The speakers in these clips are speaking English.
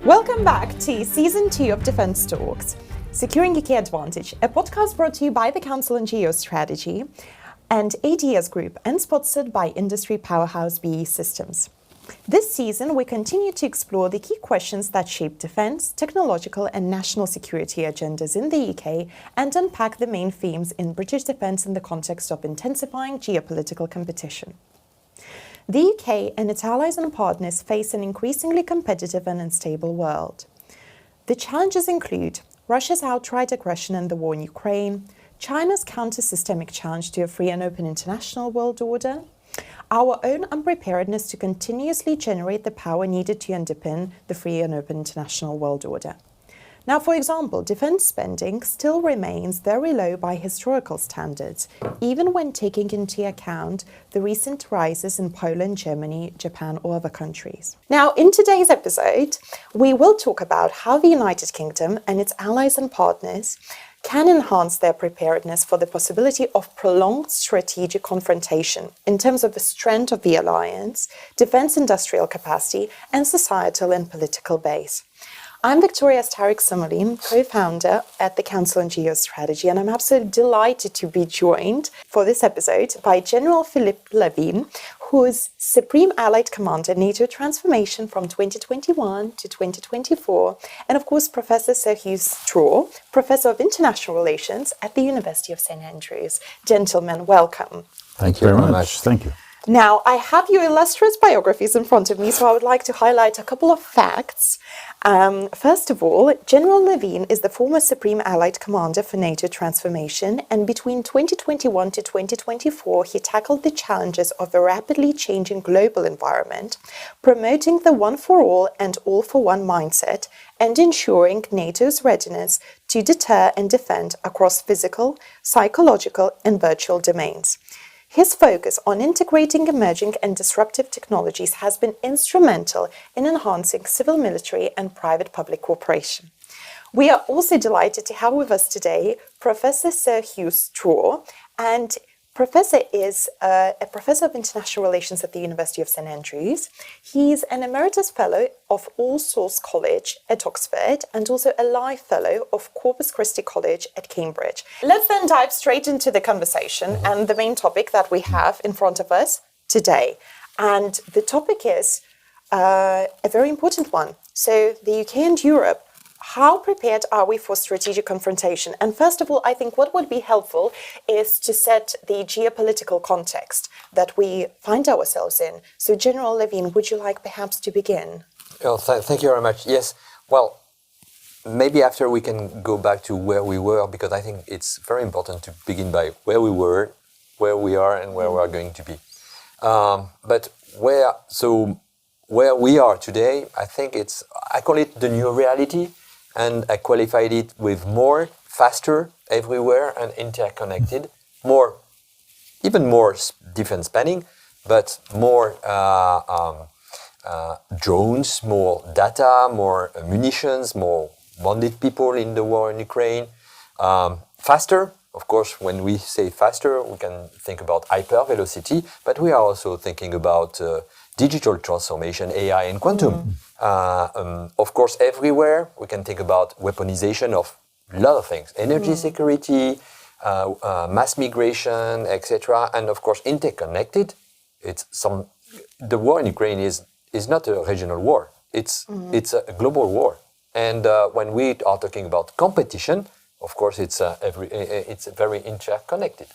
Welcome back to Season 2 of Defence Talks, Securing a Key Advantage, a podcast brought to you by the Council on Geostrategy and ADS Group and sponsored by industry powerhouse BAE Systems. This season, we continue to explore the key questions that shape defence, technological and national security agendas in the UK and unpack the main themes in British defence in the context of intensifying geopolitical competition. The UK and its allies and partners face an increasingly competitive and unstable world. The challenges include Russia's outright aggression and the war in Ukraine, China's counter-systemic challenge to a free and open international world order, our own unpreparedness to continuously generate the power needed to underpin the free and open international world order. Now, for example, defence spending still remains very low by historical standards, even when taking into account the recent rises in Poland, Germany, Japan or other countries. Now, in today's episode, we will talk about how the United Kingdom and its allies and partners can enhance their preparedness for the possibility of prolonged strategic confrontation in terms of the strength of the alliance, defence industrial capacity and societal and political base. I'm Viktorija Starych-Samuolienė, co-founder at the Council on Geostrategy, and I'm absolutely delighted to be joined for this episode by General Philippe Lavigne, who is Supreme Allied Commander NATO Transformation from 2021 to 2024, and of course Professor Serhiu Straw, Professor of International Relations at the University of St. Andrews. Gentlemen, welcome. Thank you very much. Thank you. Now, I have your illustrious biographies in front of me, so I would like to highlight a couple of facts. First of all, General Lavigne is the former Supreme Allied Commander for NATO Transformation, and between 2021 to 2024, he tackled the challenges of a rapidly changing global environment, promoting the one-for-all and all-for-one mindset, and ensuring NATO's readiness to deter and defend across physical, psychological, and virtual domains. His focus on integrating emerging and disruptive technologies has been instrumental in enhancing civil, military, and private-public cooperation. We are also delighted to have with us today Professor Serhiu Straw, and Professor is a Professor of International Relations at the University of St. Andrews. He's an Emeritus Fellow of All Souls College at Oxford and also a Life Fellow of Corpus Christi College at Cambridge. Let's then dive straight into the conversation and the main topic that we have in front of us today. And the topic is a very important one. So the UK and Europe. How prepared are we for strategic confrontation? And first of all, I think what would be helpful is to set the geopolitical context that we find ourselves in. So, General Lavigne, would you like perhaps to begin? Well, thank you very much. Yes, well, maybe after we can go back to where we were, because I think it's very important to begin by where we were, where we are, and where we are going to be. But where we are today, I think I call it the new reality. And I qualified it with more, faster, everywhere, and interconnected. Even more defense spending, but more drones, more data, more munitions, more wounded people in the war in Ukraine. Faster, of course, when we say faster, we can think about hypervelocity, but we are also thinking about digital transformation, AI, and quantum. Of course, everywhere we can think about weaponization of a lot of things: energy security, mass migration, etc. And of course, interconnected. The war in Ukraine is not a regional war. It's a global war. And when we are talking about competition, of course, it's very interconnected.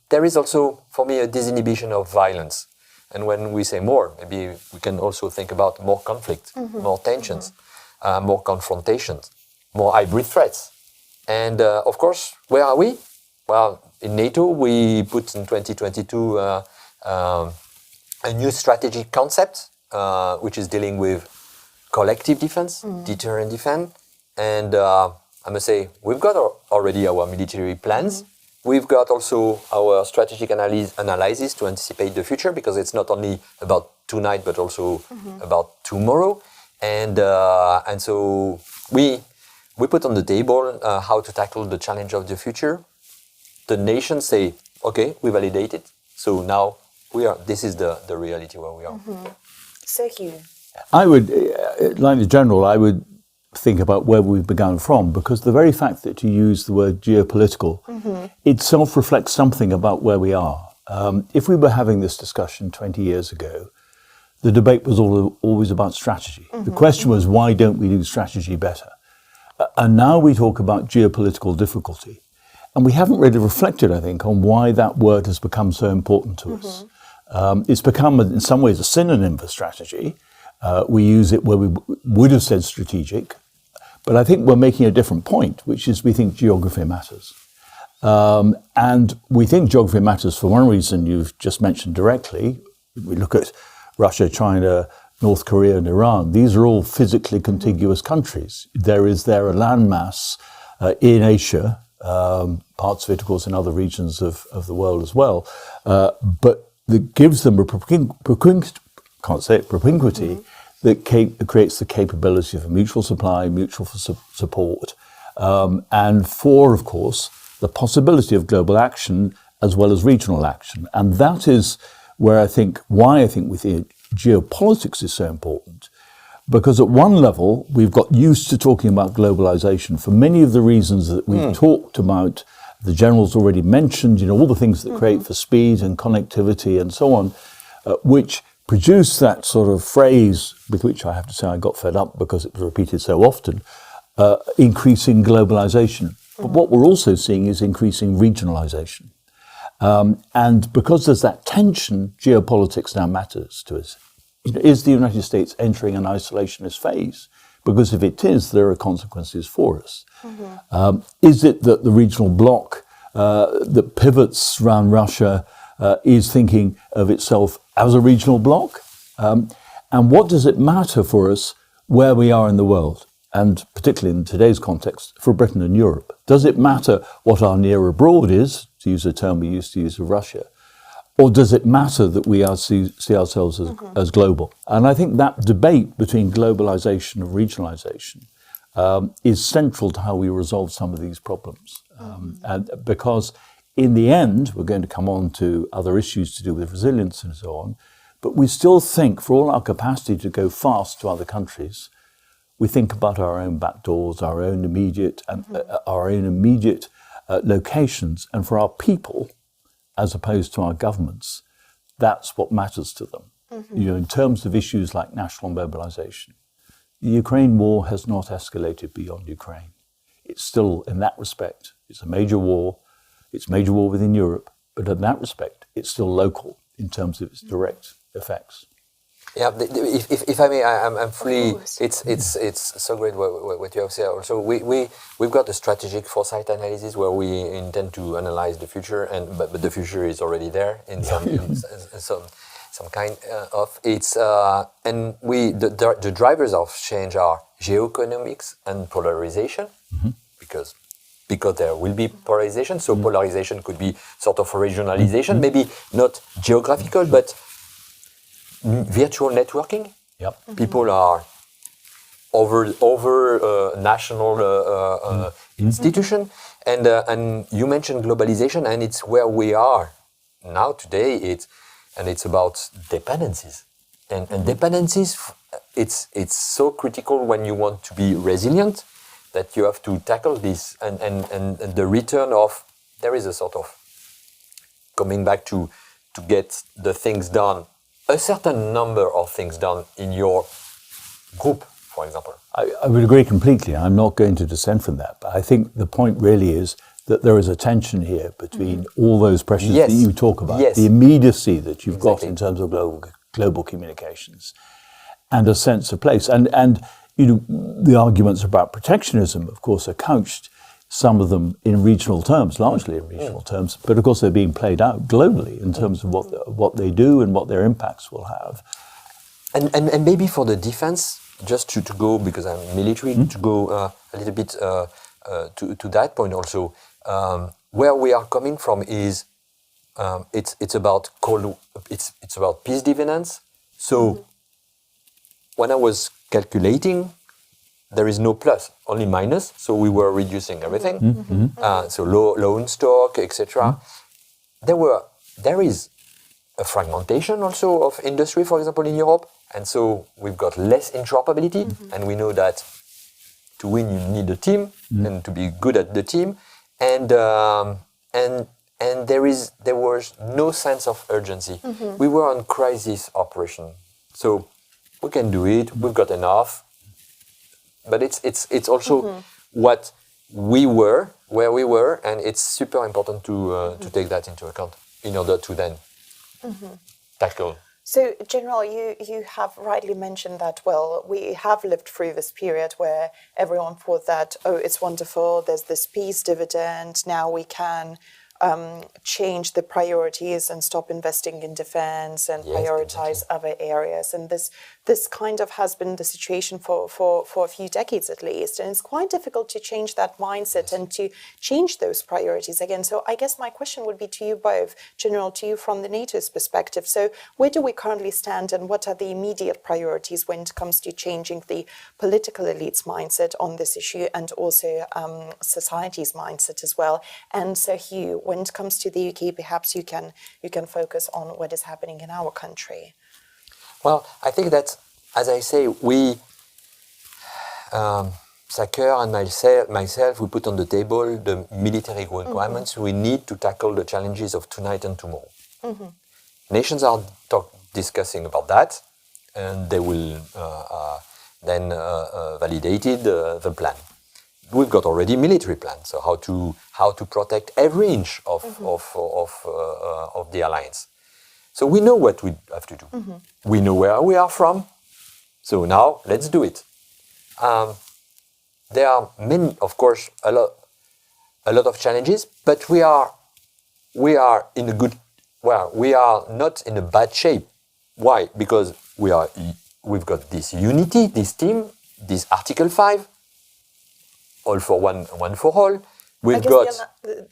There is also, for me, a disinhibition of violence. And when we say more, maybe we can also think about more conflict, more tensions, more confrontations, more hybrid threats. And of course, where are we? Well, in NATO, we put in 2022 a new strategic concept, which is dealing with collective defense, deter and defend. And I must say, we've got already our military plans. We've got also our strategic analysis to anticipate the future, because it's not only about tonight, but also about tomorrow. And so we put on the table how to tackle the challenge of the future. The nations say, okay, we validate it. So now this is the reality where we are. Serhiu, I would, like the general, I would think about where we've begun from, because the very fact that you use the word geopolitical itself reflects something about where we are. If we were having this discussion 20 years ago, the debate was always about strategy. The question was, why don't we do strategy better? And now we talk about geopolitical difficulty. And we haven't really reflected, I think, on why that word has become so important to us. It's become, in some ways, a synonym for strategy. We use it where we would have said strategic. But I think we're making a different point, which is we think geography matters. And we think geography matters for one reason you've just mentioned directly. We look at Russia, China, North Korea and Iran. These are all physically contiguous countries. There is a landmass in Asia, parts of it, of course, in other regions of the world as well, but that gives them a propinquity that creates the capability of a mutual supply, mutual support, and for, of course, the possibility of global action as well as regional action. And that is why I think we think geopolitics is so important. Because at one level, we've got used to talking about globalization for many of the reasons that we've talked about. The general's already mentioned, all the things that create for speed and connectivity and so on, which produce that sort of phrase with which I have to say I got fed up because it was repeated so often, increasing globalization. But what we're also seeing is increasing regionalization. And because there's that tension, geopolitics now matters to us. Is the United States entering an isolationist phase? Because if it is, there are consequences for us. Is it that the regional bloc that pivots around Russia is thinking of itself as a regional bloc? And what does it matter for us where we are in the world? And particularly in today's context, for Britain and Europe. Does it matter what our near abroad is, to use a term we used to use of Russia? Or does it matter that we see ourselves as global? And I think that debate between globalization and regionalization is central to how we resolve some of these problems. And because in the end, we're going to come on to other issues to do with resilience and so on, but we still think, for all our capacity to go fast to other countries, we think about our own back doors, our own immediate locations, and for our people, as opposed to our governments, that's what matters to them. In terms of issues like national mobilization, the Ukraine war has not escalated beyond Ukraine. It's still, in that respect, it's a major war. It's a major war within Europe, but in that respect, it's still local in terms of its direct effects. Yeah, if I may, I'm fully. It's so great what you have said. Also, we've got a strategic foresight analysis where we intend to analyze the future, but the future is already there in some kind of. It's and the drivers of change are geoeconomics and polarization, because there will be polarization. So polarization could be sort of regionalization, maybe not geographical, but virtual networking. People are over national institution, and you mentioned globalization, and it's where we are now today. It's about dependencies, and dependencies. It's so critical when you want to be resilient that you have to tackle this, and the return of there is a sort of coming back to get the things done. A certain number of things done in your group, for example. I would agree completely. I'm not going to dissent from that. But I think the point really is that there is a tension here between all those pressures that you talk about, the immediacy that you've got in terms of global communications, and a sense of place. And the arguments about protectionism, of course, are couched, some of them in regional terms, largely in regional terms, but of course they're being played out globally in terms of what they do and what their impacts will have. And maybe for the defense, just to go, because I'm military, to go a little bit to that point also, where we are coming from is it's about peace dividends. So when I was calculating, there is no plus, only minus. So we were reducing everything. So loan stock, etc. There is a fragmentation also of industry, for example, in Europe, And so we've got less interoperability, and we know that to win you need a team and to be good at the team, and there was no sense of urgency. We were on crisis operation, so we can do it. We've got enough, but it's also what we were, where we were, and it's super important to take that into account in order to then tackle. So, General, you have rightly mentioned that, well, we have lived through this period where everyone thought that, oh, it's wonderful, there's this peace dividend, now we can change the priorities and stop investing in defense and prioritize other areas. And this kind of has been the situation for a few decades at least. And it's quite difficult to change that mindset and to change those priorities again. So I guess my question would be to you both, General, to you from the NATO's perspective. So where do we currently stand and what are the immediate priorities when it comes to changing the political elite's mindset on this issue and also society's mindset as well? And so Hugh, when it comes to the UK, perhaps you can focus on what is happening in our country. Well, I think that, as I say, we, Saker and myself, we put on the table the military requirements we need to tackle the challenges of tonight and tomorrow. Nations are discussing about that, and they will then validate the plan. We've got already military plans, so how to protect every inch of the alliance. So we know what we have to do. We know where we are from. So now let's do it. There are many, of course, a lot of challenges, but we are in a good. Well, we are not in a bad shape. Why? Because we've got this unity, this team, this Article 5. All for one for all. We've got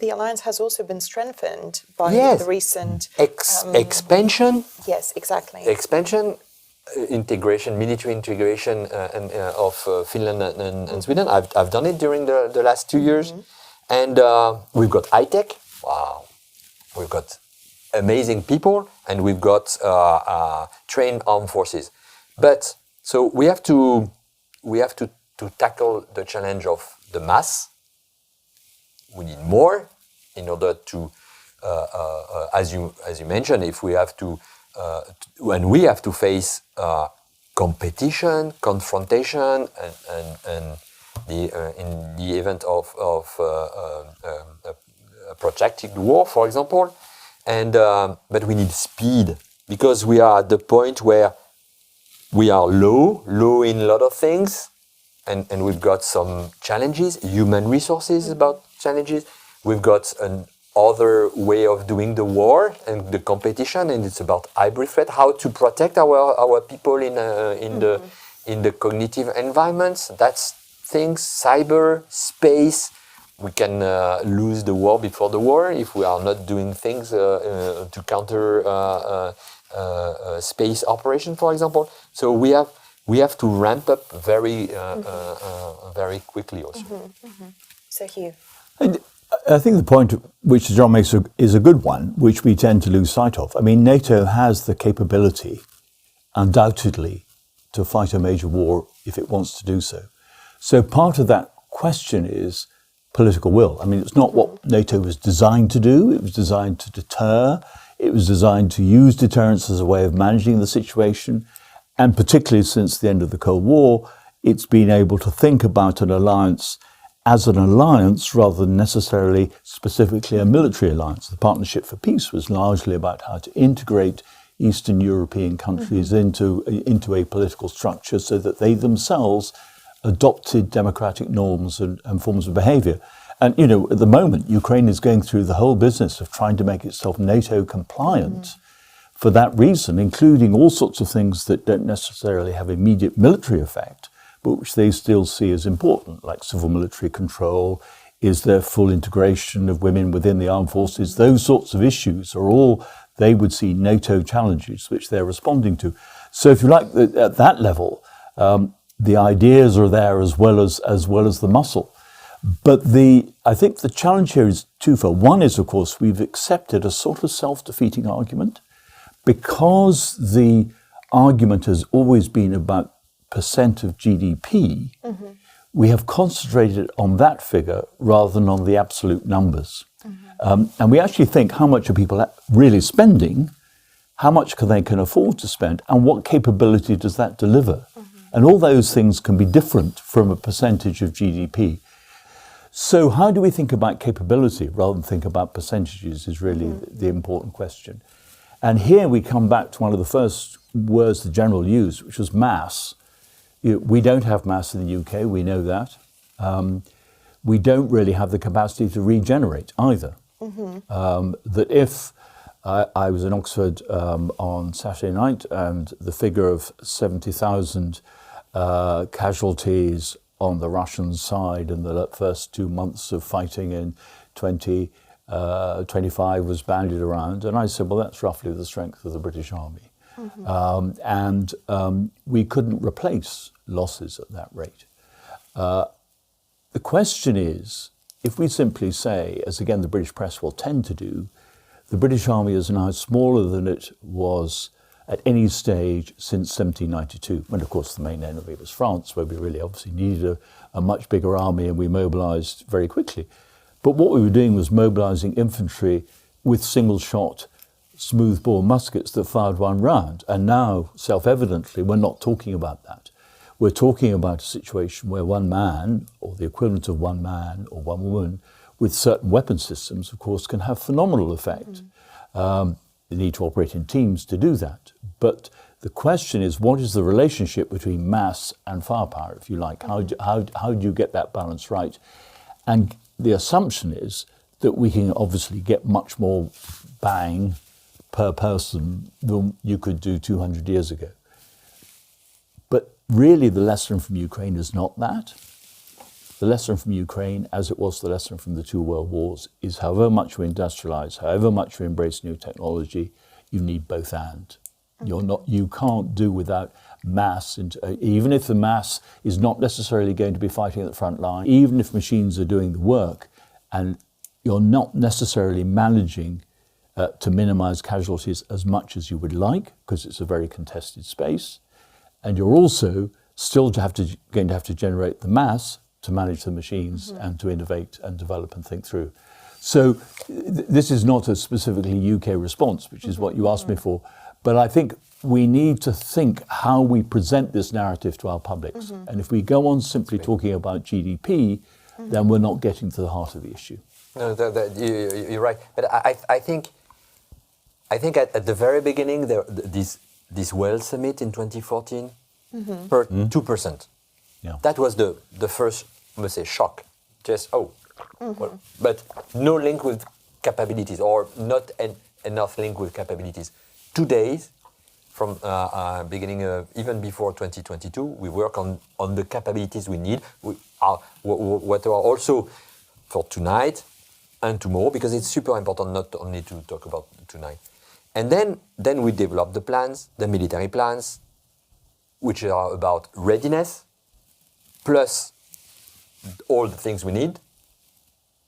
the alliance has also been strengthened by the recent expansion. Yes, exactly. Expansion, integration, military integration of Finland and Sweden. I've done it during the last 2 years, and we've got high tech. Wow, we've got amazing people, and we've got trained armed forces. But so we have to tackle the challenge of the mass. We need more in order to, as you mentioned, if we have to, when we have to face competition, confrontation, and in the event of a protracted war, for example, and but we need speed because we are at the point where we are low in a lot of things. And we've got some challenges, human resources about challenges. We've got another way of doing the war and the competition, and it's about hybrid threat, how to protect our people in the cognitive environments. That's things, cyber, space. We can lose the war before the war if we are not doing things to counter space operation, for example. So we have to ramp up very quickly also. So Hugh. And I think the point which John makes is a good one, which we tend to lose sight of. I mean, NATO has the capability, undoubtedly, to fight a major war if it wants to do so. So part of that question is political will. I mean, it's not what NATO was designed to do. It was designed to deter. It was designed to use deterrence as a way of managing the situation. And particularly since the end of the Cold War, it's been able to think about an alliance as an alliance rather than necessarily specifically a military alliance. The Partnership for Peace was largely about how to integrate Eastern European countries into a political structure so that they themselves adopted democratic norms and forms of behavior. And, you know, at the moment, Ukraine is going through the whole business of trying to make itself NATO compliant. For that reason, including all sorts of things that don't necessarily have immediate military effect, but which they still see as important, like civil military control, is there full integration of women within the armed forces? Those sorts of issues are all, they would see NATO challenges, which they're responding to. So if you like, at that level, the ideas are there as well as the muscle. But I think the challenge here is twofold. One is, of course, we've accepted a sort of self-defeating argument, because the argument has always been about percent of GDP, we have concentrated on that figure rather than on the absolute numbers. And we actually think, how much are people really spending? How much they can afford to spend? And what capability does that deliver? And all those things can be different from a percentage of GDP. So how do we think about capability rather than think about percentages is really the important question. And here we come back to one of the first words the general used, which was mass. We don't have mass in the UK, we know that. We don't really have the capacity to regenerate either. That if I was in Oxford on Saturday night, and the figure of 70,000 casualties on the Russian side in the first 2 months of fighting in 2025 was bandied around. And I said, well, that's roughly the strength of the British Army. We couldn't replace losses at that rate. The question is, if we simply say, as again the British press will tend to do, the British Army is now smaller than it was at any stage since 1792, when of course the main enemy was France, where we really obviously needed a much bigger army, and we mobilised very quickly. But what we were doing was mobilising infantry with single-shot, smooth-bore muskets that fired one round. And now, self-evidently, we're not talking about that. We're talking about a situation where one man, or the equivalent of one man or one woman, with certain weapon systems, of course, can have phenomenal effect. They need to operate in teams to do that. But the question is, what is the relationship between mass and firepower, if you like? How do you get that balance right? And the assumption is that we can obviously get much more bang per person than you could do 200 years ago. But really the lesson from Ukraine is not that. The lesson from Ukraine, as it was the lesson from the two world wars, is however much we industrialize, however much we embrace new technology, you need both and. You can't do without mass, even if the mass is not necessarily going to be fighting at the front line, even if machines are doing the work, and you're not necessarily managing to minimize casualties as much as you would like, because it's a very contested space, and you're also still going to have to generate the mass to manage the machines and to innovate and develop and think through. So this is not a specifically UK response, which is what you asked me for, but I think we need to think how we present this narrative to our publics. And if we go on simply talking about GDP, then we're not getting to the heart of the issue. No, you're right. But I think at the very beginning, this World Summit in 2014, per 2%. Yeah. That was the first, I must say, shock. Just, well, but no link with capabilities, or not enough link with capabilities. 2 days from beginning, even before 2022, we work on the capabilities we need, what are also for tonight and tomorrow, because it's super important not only to talk about tonight. And then we develop the plans, the military plans, which are about readiness, plus all the things we need,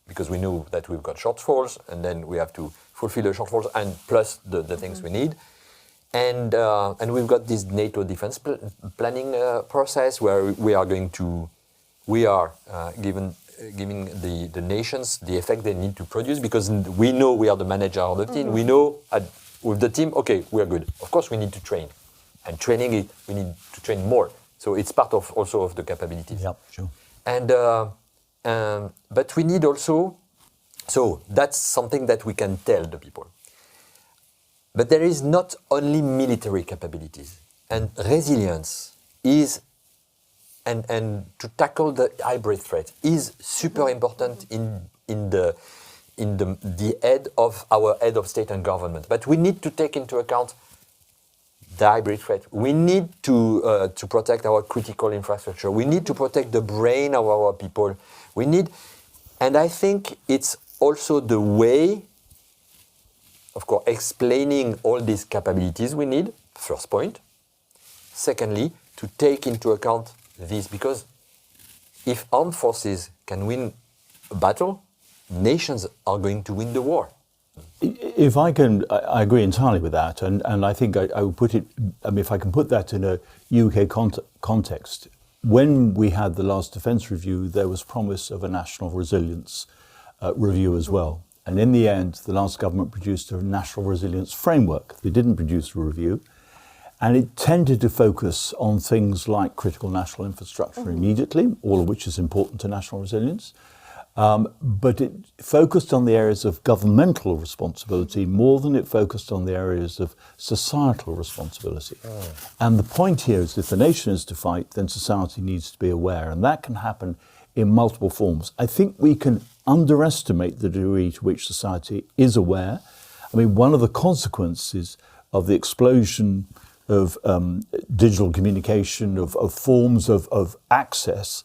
because we know that we've got shortfalls, and then we have to fulfill the shortfalls, and plus the things we need. And we've got this NATO defense planning process where we are giving the nations the effect they need to produce, because we know we are the manager of the team. We know with the team, okay, we are good. Of course, we need to train, and training we need to train more. So it's part of also of the capabilities. Yeah, sure. And but we need also, so that's something that we can tell the people. But there is not only military capabilities, and resilience is, and to tackle the hybrid threat is super important in the head of our head of state and government. But we need to take into account the hybrid threat. We need to protect our critical infrastructure. We need to protect the brain of our people. And I think it's also the way, of course, explaining all these capabilities we need, first point. Secondly, to take into account this, because if armed forces can win a battle, nations are going to win the war. If I can, I agree entirely with that, and I think I would put it, if I can put that in a UK context, when we had the last defence review, there was promise of a national resilience review as well. And in the end, the last government produced a national resilience framework. They didn't produce a review. And it tended to focus on things like critical national infrastructure immediately, all of which is important to national resilience. But it focused on the areas of governmental responsibility more than it focused on the areas of societal responsibility. And the point here is if the nation is to fight, then society needs to be aware. And that can happen in multiple forms. I think we can underestimate the degree to which society is aware. I mean, one of the consequences of the explosion of digital communication, of forms of access,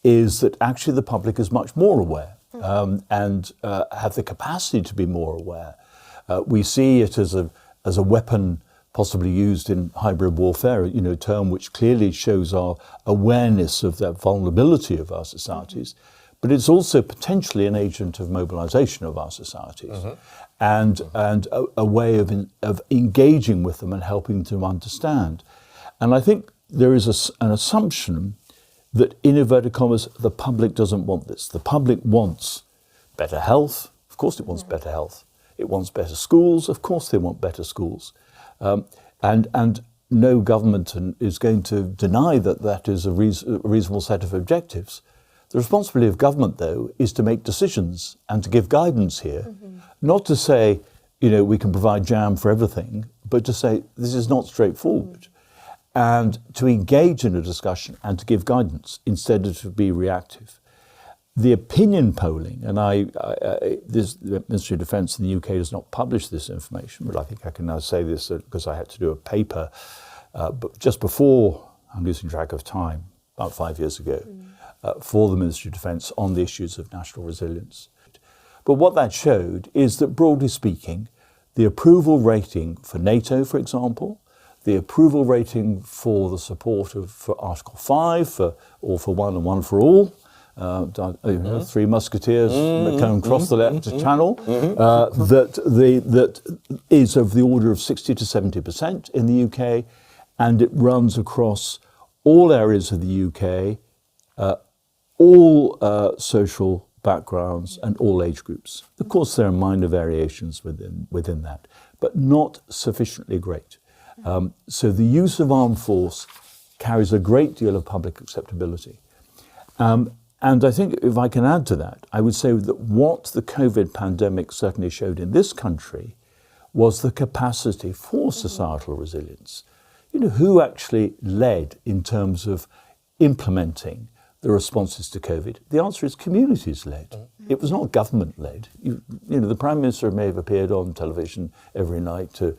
is that actually the public is much more aware and have the capacity to be more aware. We see it as a weapon possibly used in hybrid warfare, a term which clearly shows our awareness of the vulnerability of our societies. But it's also potentially an agent of mobilization of our societies and a way of engaging with them and helping them understand. And I think there is an assumption that, in inverted commas, the public doesn't want this. The public wants better health. Of course it wants better health. It wants better schools. Of course they want better schools. And no government is going to deny that that is a reasonable set of objectives. The responsibility of government, though, is to make decisions and to give guidance here, not to say, we can provide jam for everything, but to say this is not straightforward. And to engage in a discussion and to give guidance instead of to be reactive. The opinion polling, and the Ministry of Defence in the UK does not publish this information, but I think I can now say this because I had to do a paper but just before, I'm losing track of time, about 5 years ago, for the Ministry of Defence on the issues of national resilience. But what that showed is that, broadly speaking, the approval rating for NATO, for example, the approval rating for the support for Article 5, for All for One and One for All, Three Musketeers come across the channel, that is of the order of 60 to 70% in the UK, and it runs across all areas of the UK, all social backgrounds and all age groups. Of course, there are minor variations within that, but not sufficiently great. So the use of armed force carries a great deal of public acceptability. And I think if I can add to that, I would say that what the COVID pandemic certainly showed in this country was the capacity for societal resilience. Who actually led in terms of implementing the responses to COVID? The answer is communities led. It was not government led. The Prime Minister may have appeared on television every night to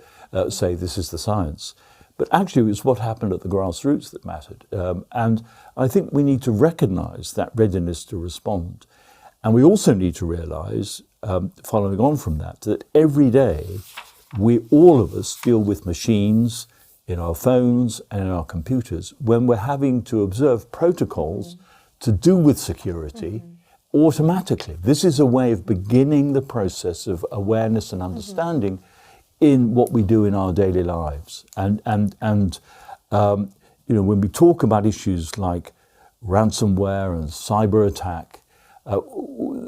say this is the science. But actually it was what happened at the grassroots that mattered. And I think we need to recognise that readiness to respond. And we also need to realise, following on from that every day all of us deal with machines in our phones and in our computers when we're having to observe protocols to do with security automatically. This is a way of beginning the process of awareness and understanding in what we do in our daily lives. And when we talk about issues like ransomware and cyber attack,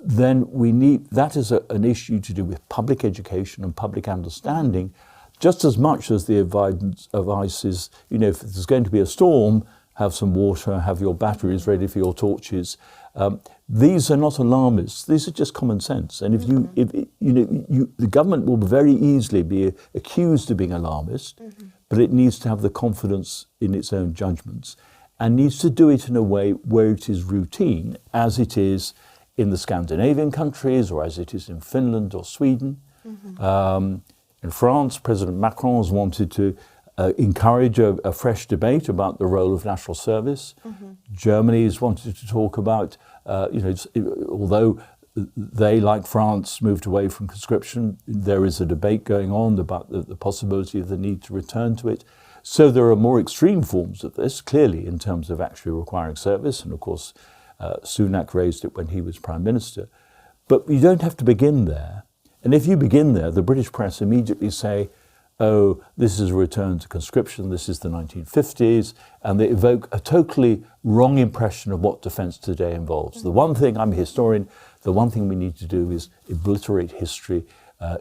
then we need, that is an issue to do with public education and public understanding, just as much as the advice is, if there's going to be a storm, have some water, have your batteries ready for your torches. These are not alarmists. These are just common sense. And the government will very easily be accused of being alarmist, but it needs to have the confidence in its own judgments and needs to do it in a way where it is routine, as it is in the Scandinavian countries or as it is in Finland or Sweden. In France, President Macron has wanted to encourage a fresh debate about the role of national service. Germany has wanted to talk about, although they, like France, moved away from conscription, there is a debate going on about the possibility of the need to return to it. So there are more extreme forms of this, clearly, in terms of actually requiring service. And of course, Sunak raised it when he was Prime Minister. But you don't have to begin there. And if you begin there, the British press immediately say, oh, this is a return to conscription, this is the 1950s, and they evoke a totally wrong impression of what defence today involves. The one thing, I'm a historian, the one thing we need to do is obliterate history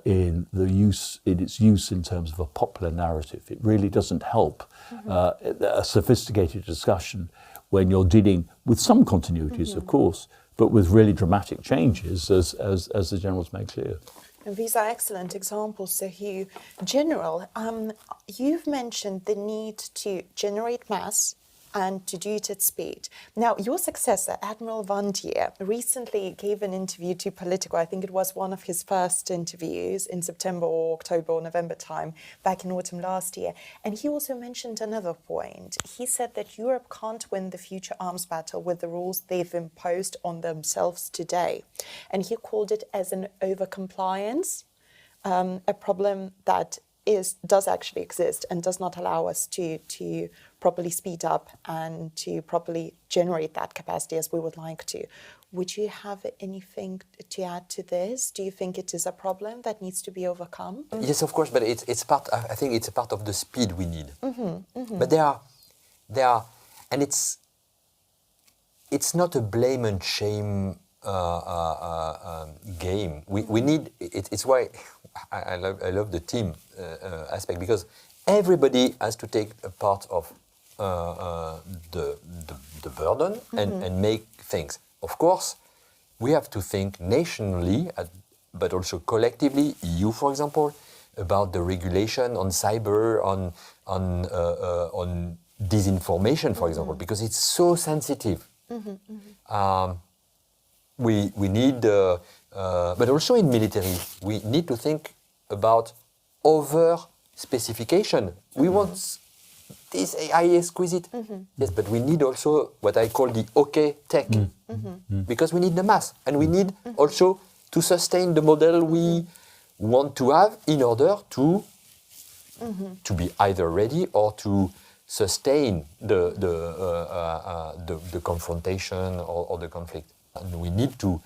in its use in terms of a popular narrative. It really doesn't help a sophisticated discussion when you're dealing with some continuities, of course, but with really dramatic changes, as the generals made clear. And these are excellent examples. So, Hugh, General, you've mentioned the need to generate mass and to do it at speed. Now, your successor, Admiral Van Dier, recently gave an interview to Politico. I think it was one of his first interviews in September or October or November time, back in autumn last year. And he also mentioned another point. He said that Europe can't win the future arms battle with the rules they've imposed on themselves today. And he called it as an overcompliance, a problem that does actually exist and does not allow us to properly speed up and to properly generate that capacity as we would like to. Would you have anything to add to this? Do you think it is a problem that needs to be overcome? Yes, of course, but it's part. I think it's a part of the speed we need. But there are, and it's not a blame and shame game. We need. It's why I love the team aspect, because everybody has to take a part of the burden and make things. Of course, we have to think nationally, but also collectively, EU, for example, about the regulation on cyber, on disinformation, for example, because it's so sensitive. We need, but also in military, we need to think about over-specification. We want this AI exquisite. Yes, but we need also what I call the OK tech, because we need the mass, and we need also to sustain the model we want to have in order to be either ready or to sustain the confrontation or the conflict. And we need to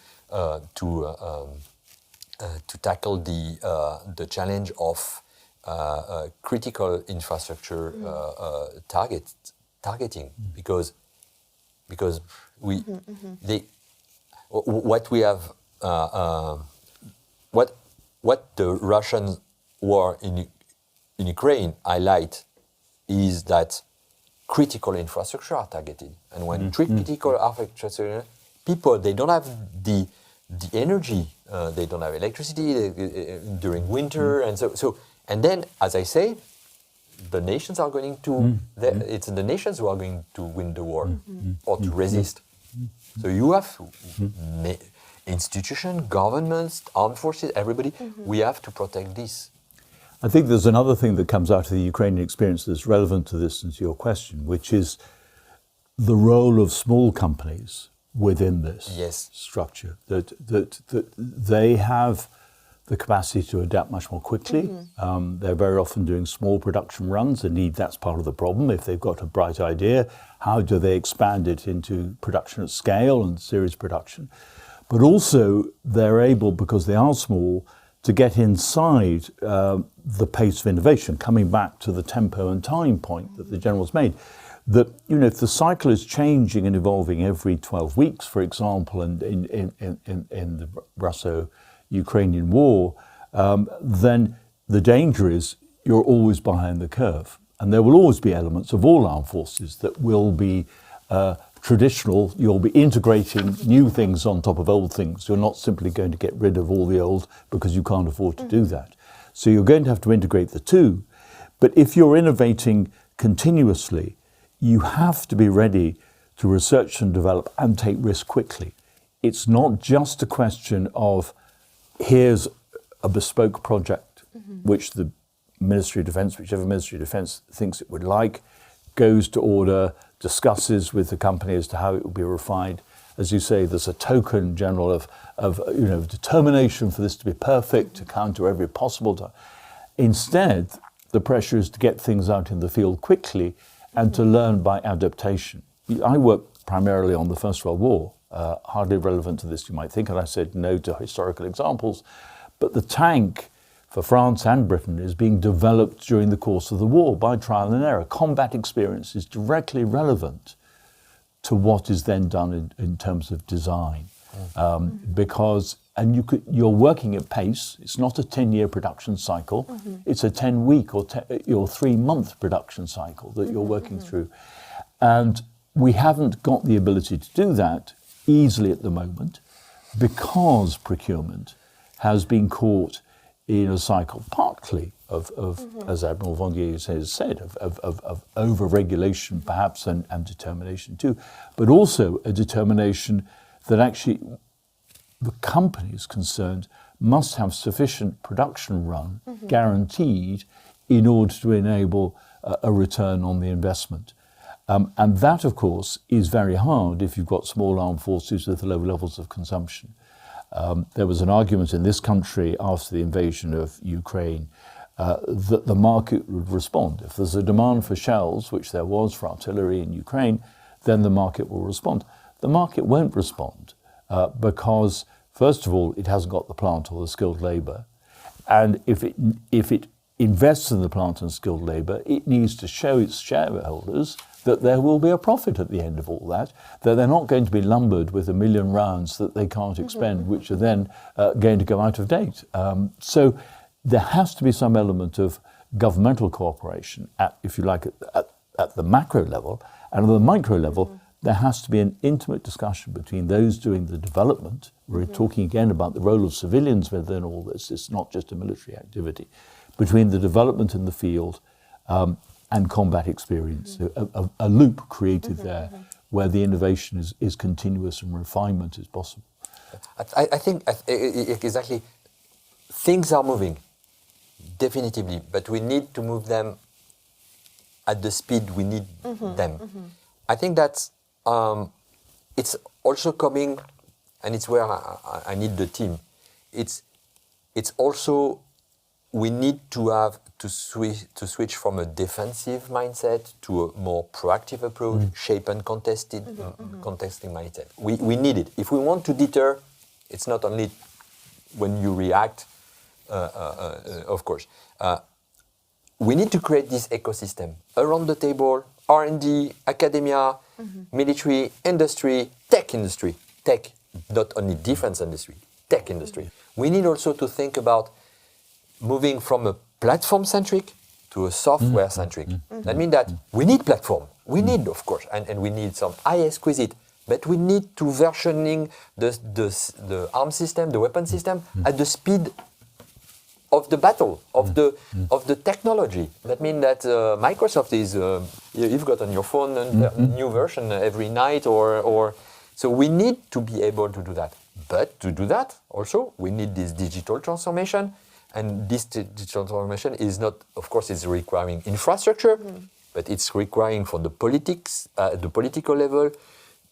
tackle the challenge of critical infrastructure targeting, because what we have what the Russian war in Ukraine highlight is that critical infrastructure are targeted, and when critical infrastructure, people, they don't have the energy, they don't have electricity during winter, and so and then, as I say, the nations are going to it's the nations who are going to win the war or to resist. So you have institutions, governments, armed forces, everybody. We have to protect this. I think there's another thing that comes out of the Ukrainian experience that's relevant to this and to your question, which is the role of small companies within this structure. That they have the capacity to adapt much more quickly. They're very often doing small production runs. Indeed, that's part of the problem. If they've got a bright idea, how do they expand it into production at scale and series production? But also, they're able, because they are small, to get inside the pace of innovation, coming back to the tempo and time point that the generals made. That, you know, if the cycle is changing and evolving every 12 weeks, for example, and in the Russo-Ukrainian war, then the danger is you're always behind the curve. And there will always be elements of all armed forces that will be traditional. You'll be integrating new things on top of old things. You're not simply going to get rid of all the old because you can't afford to do that. So you're going to have to integrate the two. But if you're innovating continuously, you have to be ready to research and develop and take risk quickly. It's not just a question of here's a bespoke project which the Ministry of Defence, whichever Ministry of Defence thinks it would like, goes to order, discusses with the company as to how it will be refined. As you say, there's a token, General, of determination for this to be perfect, to counter every possible time. Instead, the pressure is to get things out in the field quickly and to learn by adaptation. I worked primarily on the First World War, hardly relevant to this, you might think, and I said no to historical examples. But the tank for France and Britain is being developed during the course of the war by trial and error. Combat experience is directly relevant to what is then done in terms of design. Because you're working at pace. It's not a 10-year production cycle. It's a 10-week or 3-month production cycle that you're working through. And we haven't got the ability to do that easily at the moment because procurement has been caught in a cycle partly of as Admiral Vendier has said, of over-regulation perhaps and determination too, but also a determination that actually the companies concerned must have sufficient production run guaranteed in order to enable a return on the investment. And that, of course, is very hard if you've got small armed forces with low levels of consumption. There was an argument in this country after the invasion of Ukraine that the market would respond. If there's a demand for shells, which there was for artillery in Ukraine, then the market will respond. The market won't respond because, first of all, it hasn't got the plant or the skilled labour. And if it invests in the plant and skilled labour, it needs to show its shareholders that there will be a profit at the end of all that they're not going to be lumbered with 1 million rounds that they can't expend, which are then going to go out of date. So there has to be some element of governmental cooperation, if you like, at the macro level. And at the micro level, there has to be an intimate discussion between those doing the development. We're talking again about the role of civilians within all this. It's not just a military activity. Between the development in the field and combat experience, a loop created there where the innovation is continuous and refinement is possible. I think exactly things are moving, definitively, but we need to move them at the speed we need them. I think that it's also coming, and it's where I need the team. It's also we need to switch from a defensive mindset to a more proactive approach, shape and contesting mindset. We need it. If we want to deter, it's not only when you react, of course. We need to create this ecosystem around the table, R&D, academia, military, industry, tech, not only defense industry, tech industry. We need also to think about moving from a platform-centric to a software-centric. That means that we need platform. We need, of course, and we need some high-exquisite, but we need to versioning the arm system, the weapon system, at the speed of the battle, of the technology. That means that Microsoft is, you've got on your phone a new version every night, or so we need to be able to do that. But to do that, also, we need this digital transformation. And this digital transformation is not, of course, it's requiring infrastructure, but it's requiring for the politics, the political level,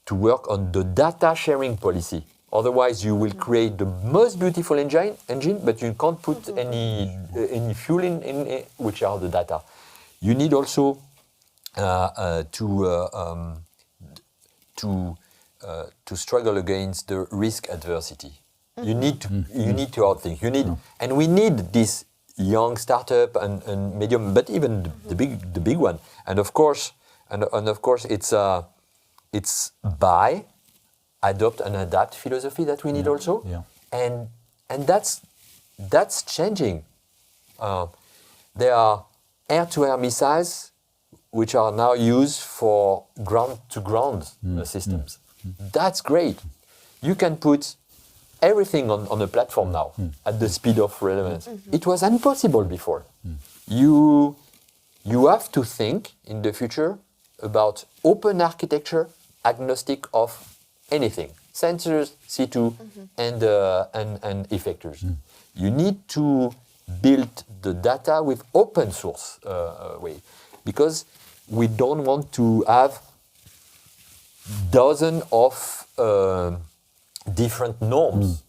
to work on the data sharing policy. Otherwise, you will create the most beautiful engine, but you can't put any fuel in which are the data. You need also to struggle against the risk adversity. You need to outthink. And we need this young startup and medium, but even the big one. And of course, it's buy, adopt and adapt philosophy that we need also. Yeah. And that's changing. There are air-to-air missiles which are now used for ground-to-ground systems. That's great. You can put everything on a platform now at the speed of relevance. It was impossible before. You have to think in the future about open architecture, agnostic of anything. Sensors, C2, and effectors. You need to build the data with open source way, because we don't want to have dozens of different norms,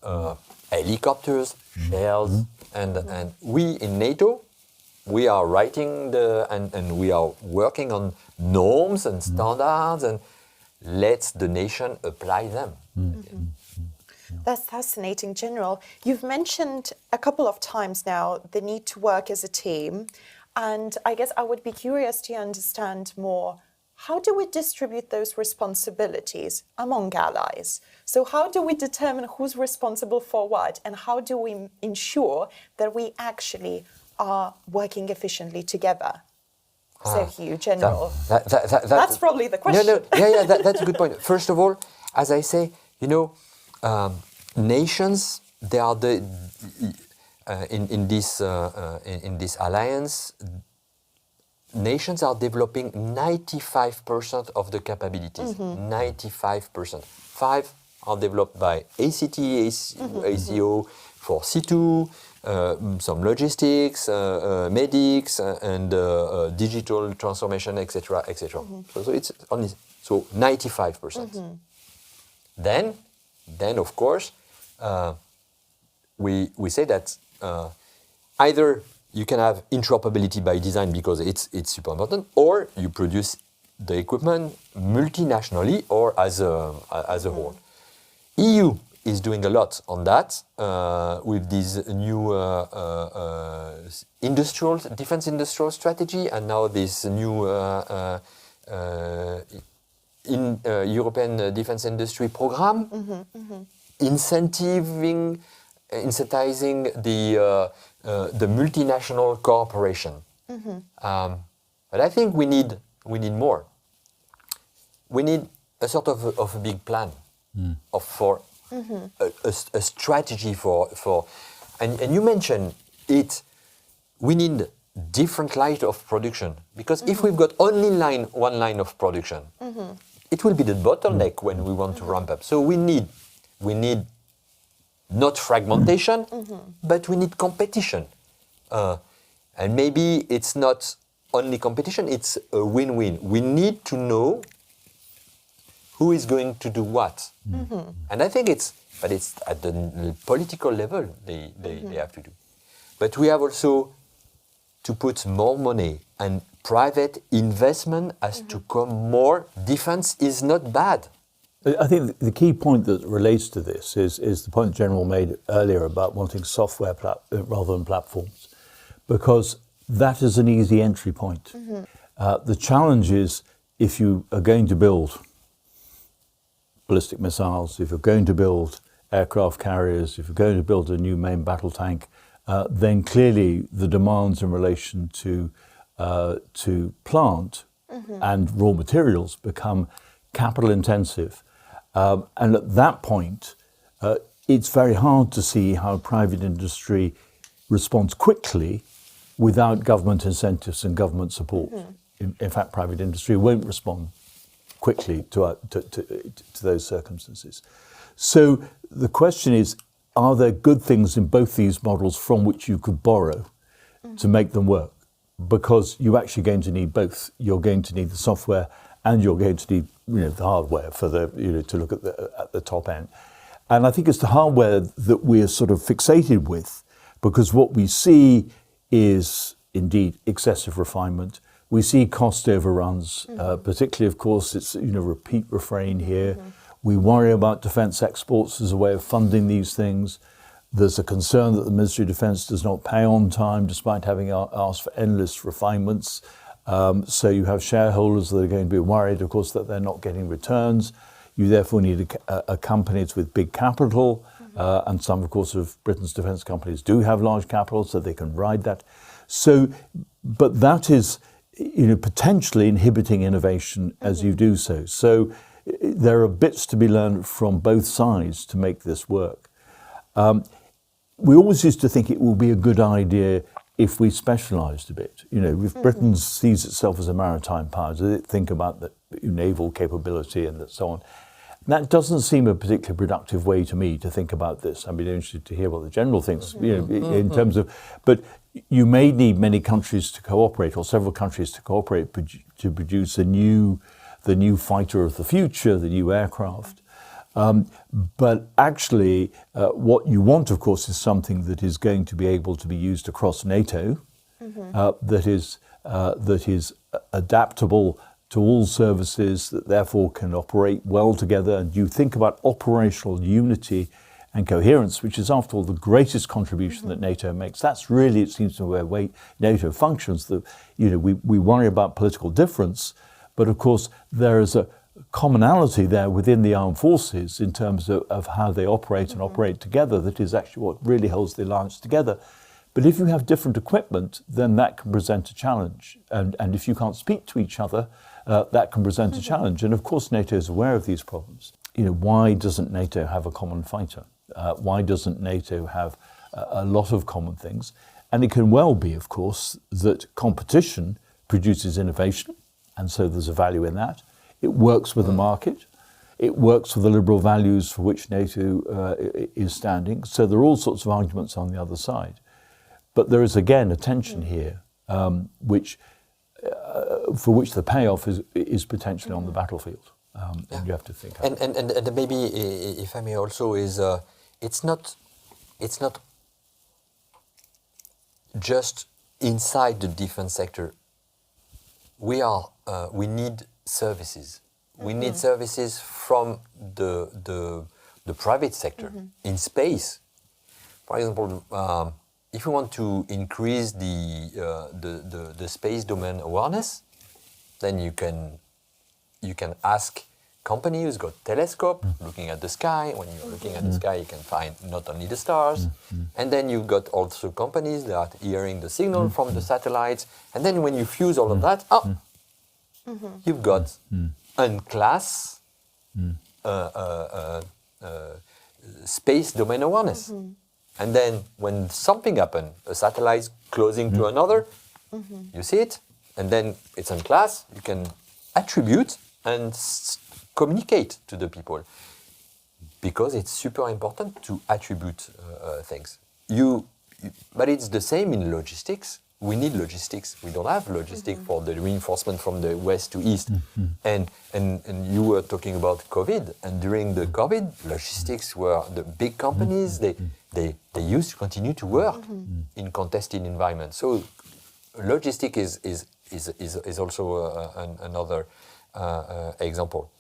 helicopters, shells, and we in NATO, we are writing and we are working on norms and standards, and let the nation apply them. That's fascinating, General. You've mentioned a couple of times now the need to work as a team. And I guess I would be curious to understand more, how do we distribute those responsibilities among allies? So how do we determine who's responsible for what? And how do we ensure that we actually are working efficiently together? So Hugh, General. That's probably the question. That's a good point. First of all, as I say, nations, they are in this alliance. Nations are developing 95% of the capabilities. 95%. 5 are developed by ACT, ACO for C2. Some logistics, medics, and digital transformation, etc., etc. So it's only 95%. Then of course, we say that either you can have interoperability by design because it's super important, or you produce the equipment multinationally or as a whole. EU is doing a lot on that with this new defense industrial strategy, and now this new European defense industry program, incentivizing the multinational cooperation. But I think we need more. We need a sort of a big plan for a strategy for and you mentioned it. We need different line of production, because if we've got only one line of production, it will be the bottleneck when we want to ramp up. So we need not fragmentation, but we need competition, and maybe it's not only competition, it's a win-win. We need to know who is going to do what. And I think it's at the political level they have to do. But we have also to put more money, and private investment has to come more. Defense is not bad. I think the key point that relates to this is the point the General made earlier about wanting software rather than platforms, because that is an easy entry point. The challenge is, if you are going to build ballistic missiles, if you're going to build aircraft carriers, if you're going to build a new main battle tank, then clearly the demands in relation to plant and raw materials become capital intensive. And at that point, it's very hard to see how private industry responds quickly without government incentives and government support. In fact, private industry won't respond quickly to those circumstances. So the question is, are there good things in both these models from which you could borrow to make them work? Because you're actually going to need both. You're going to need the software, and you're going to need the hardware for to look at the top end. And I think it's the hardware that we are sort of fixated with, because what we see is indeed excessive refinement. We see cost overruns, particularly, of course, it's repeat refrain here. We worry about defence exports as a way of funding these things. There's a concern that the Ministry of Defence does not pay on time, despite having asked for endless refinements. So you have shareholders that are going to be worried, of course, that they're not getting returns. You therefore need companies with big capital, and some, of course, of Britain's defence companies do have large capital, so they can ride that. So, but that is, potentially inhibiting innovation as you do so. So there are bits to be learned from both sides to make this work. We always used to think it would be a good idea if we specialised a bit. If Britain sees itself as a maritime power, does it think about the naval capability and so on? That doesn't seem a particularly productive way to me to think about this. I'd be interested to hear what the General thinks, in terms of, but you may need many countries to cooperate, or several countries to cooperate to produce the new fighter of the future, the new aircraft. But actually, what you want, of course, is something that is going to be able to be used across NATO, that is adaptable to all services, that therefore can operate well together. And you think about operational unity and coherence, which is, after all, the greatest contribution that NATO makes. That's really, it seems to me, where NATO functions. That, we worry about political difference, but of course there is a commonality there within the armed forces in terms of how they operate and operate together. That is actually what really holds the alliance together. But if you have different equipment, then that can present a challenge. And if you can't speak to each other, that can present a challenge. And of course, NATO is aware of these problems. Why doesn't NATO have a common fighter? Why doesn't NATO have a lot of common things? And it can well be, of course, that competition produces innovation, and so there's a value in that. It works with the market. It works with the liberal values for which NATO is standing. So there are all sorts of arguments on the other side. But there is, again, a tension here, for which the payoff is potentially on the battlefield. And you have to think. And maybe, if I may also, is it's not just inside the defense sector. We need services. We need services from the private sector in space. For example, if you want to increase the space domain awareness, then you can ask company who's got telescope looking at the sky. When you're looking at the sky, you can find not only the stars, and then you've got also companies that are hearing the signal from the satellites. And then when you fuse all of that, you've got unclass space domain awareness. And then when something happens, a satellite closing to another, you see it, and then it's unclass, you can attribute and communicate to the people, because it's super important to attribute things. But it's the same in logistics. We need logistics. We don't have logistics for the reinforcement from the west to east. And you were talking about COVID, and during the COVID, logistics were the big companies. They used to continue to work in contested environments. So logistics is also another example.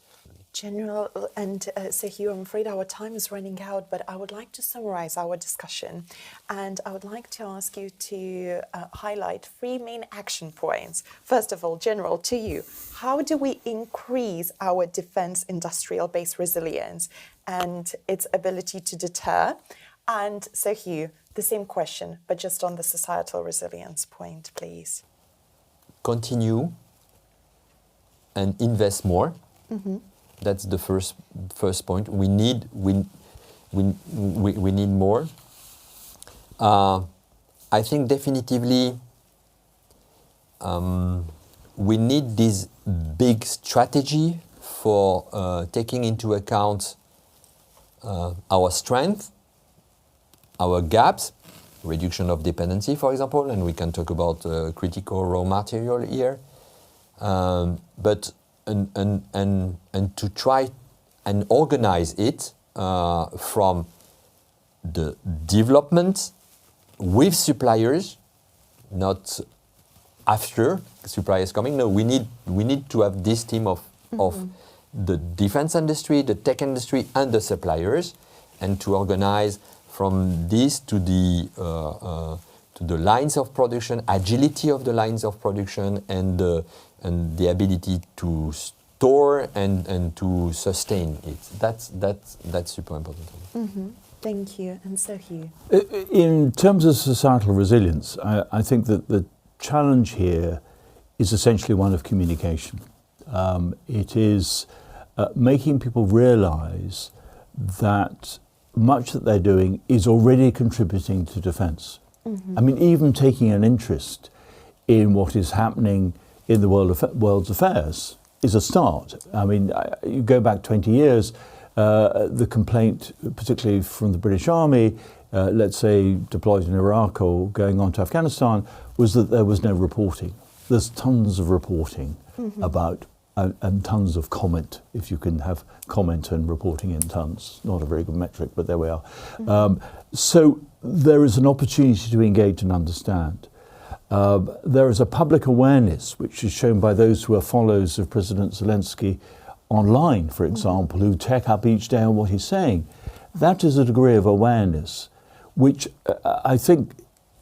General and Sergio, I'm afraid our time is running out, but I would like to summarize our discussion, and I would like to ask you to highlight 3 main action points. First of all, General, to you, how do we increase our defense industrial base resilience and its ability to deter? And Sergio, the same question, but just on the societal resilience point, please. Continue and invest more. That's the first point. We need more. I think definitively we need this big strategy for taking into account our strength, our gaps, reduction of dependency, for example, and we can talk about critical raw material here. But to try and organize it from the development with suppliers, not after suppliers coming. No, we need to have this team of the defense industry, the tech industry, and the suppliers, and to organize from this to the lines of production, agility of the lines of production, and the ability to store and to sustain it. That's super important. Thank you. And Sergio? In terms of societal resilience, I think that the challenge here is essentially one of communication. It is making people realize that much that they're doing is already contributing to defense. I mean, even taking an interest in what is happening in the world's affairs is a start. I mean, you go back 20 years, the complaint, particularly from the British Army, let's say deployed in Iraq or going on to Afghanistan, was that there was no reporting. There's tons of reporting about, and tons of comment, if you can have comment and reporting in tons. Not a very good metric, but there we are. So there is an opportunity to engage and understand. There is a public awareness, which is shown by those who are followers of President Zelensky online, for example, who check up each day on what he's saying. That is a degree of awareness which I think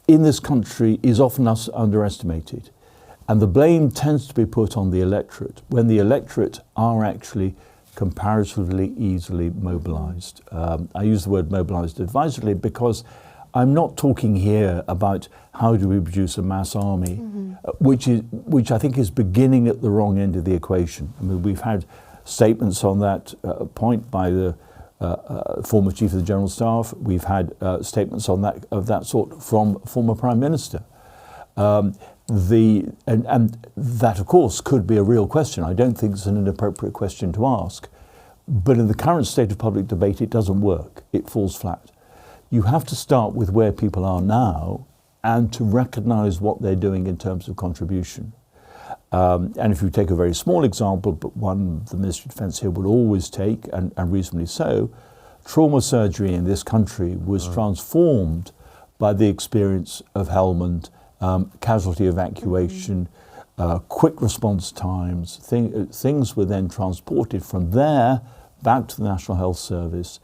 in this country is often underestimated. And the blame tends to be put on the electorate when the electorate are actually comparatively easily mobilised. I use the word mobilised advisedly because I'm not talking here about how do we produce a mass army, which I think is beginning at the wrong end of the equation. I mean, we've had statements on that point by the former Chief of the General Staff. We've had statements on that of that sort from former Prime Minister. And that, of course, could be a real question. I don't think it's an inappropriate question to ask. But in the current state of public debate, it doesn't work. It falls flat. You have to start with where people are now and to recognise what they're doing in terms of contribution. And if you take a very small example, but one the Ministry of Defence here would always take, and reasonably so, trauma surgery in this country was transformed by the experience of Helmand, casualty evacuation, quick response times. Things were then transported from there back to the National Health Service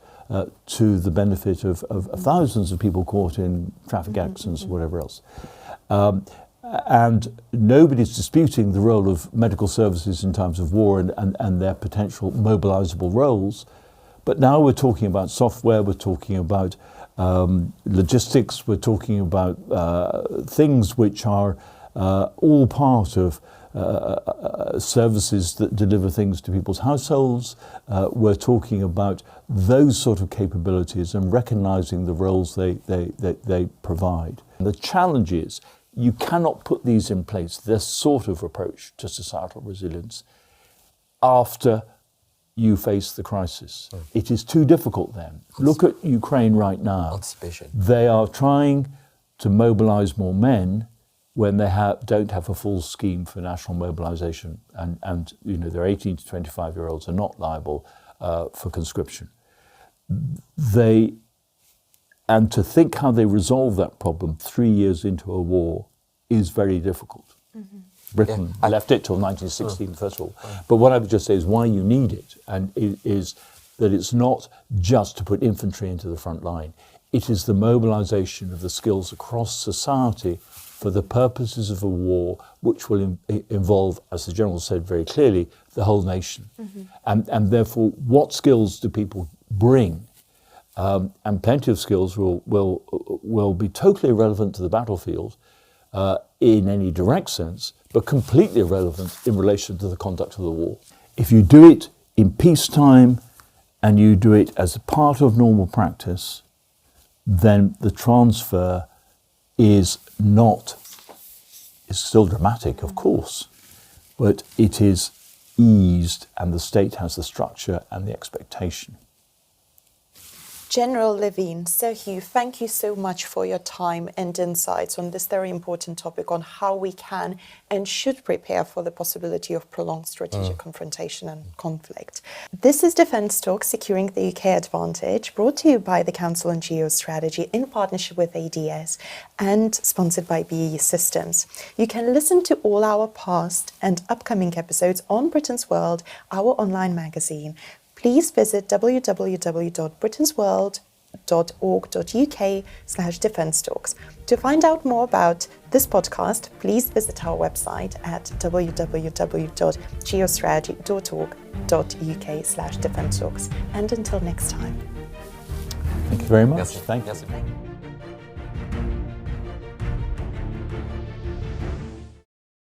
to the benefit of thousands of people caught in traffic accidents or whatever else. And nobody's disputing the role of medical services in times of war and their potential mobilisable roles. But now we're talking about software, we're talking about logistics, we're talking about things which are all part of services that deliver things to people's households. We're talking about those sort of capabilities and recognising the roles they provide. And the challenge is you cannot put these in place, this sort of approach to societal resilience, after you face the crisis. It is too difficult then. Look at Ukraine right now. Anticipation. They are trying to mobilise more men when they don't have a full scheme for national mobilisation, and you know, their 18 to 25-year-olds are not liable for conscription. And to think how they resolve that problem 3 years into a war is very difficult. Britain left it till 1916, first of all. But what I would just say is why you need it, and it is that it's not just to put infantry into the front line. It is the mobilisation of the skills across society for the purposes of a war which will involve, as the General said very clearly, the whole nation. And therefore, what skills do people bring? And plenty of skills will be totally irrelevant to the battlefield in any direct sense, but completely irrelevant in relation to the conduct of the war. If you do it in peacetime and you do it as a part of normal practice, then the transfer is still dramatic, of course, but it is eased and the state has the structure and the expectation. General Lavigne, Sir Hugh, thank you so much for your time and insights on this very important topic on how we can and should prepare for the possibility of prolonged strategic confrontation and conflict. This is Defence Talk, Securing the UK Advantage, brought to you by the Council on Geostrategy in partnership with ADS and sponsored by BAE Systems. You can listen to all our past and upcoming episodes on Britain's World, our online magazine. Please visit www.britain'sworld.org.uk/Defence Talks. To find out more about this podcast, please visit our website at www.geostrategy.org.uk/Defence Talks. And until next time. Thank you very much. Merci. Thank you. Merci.